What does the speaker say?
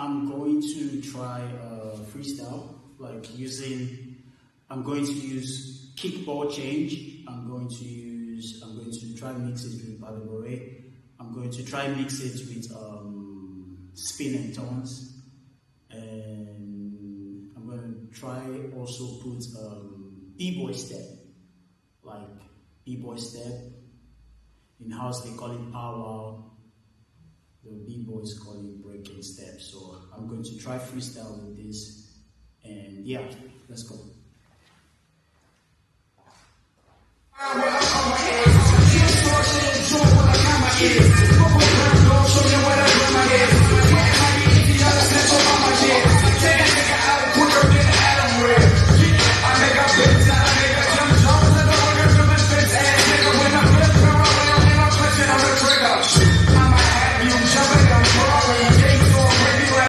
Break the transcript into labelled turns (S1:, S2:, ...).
S1: I'm going to try freestyle, I'm going to use kickball change. I'm going to try mix it with balabore. I'm going to try mix it with spin and turns. And I'm going to try also put b-boy step, like b-boy step. In house they call it powwow. The b-boys call it breaking steps. So I'm going to try freestyle with this, and yeah, let's go. Show me what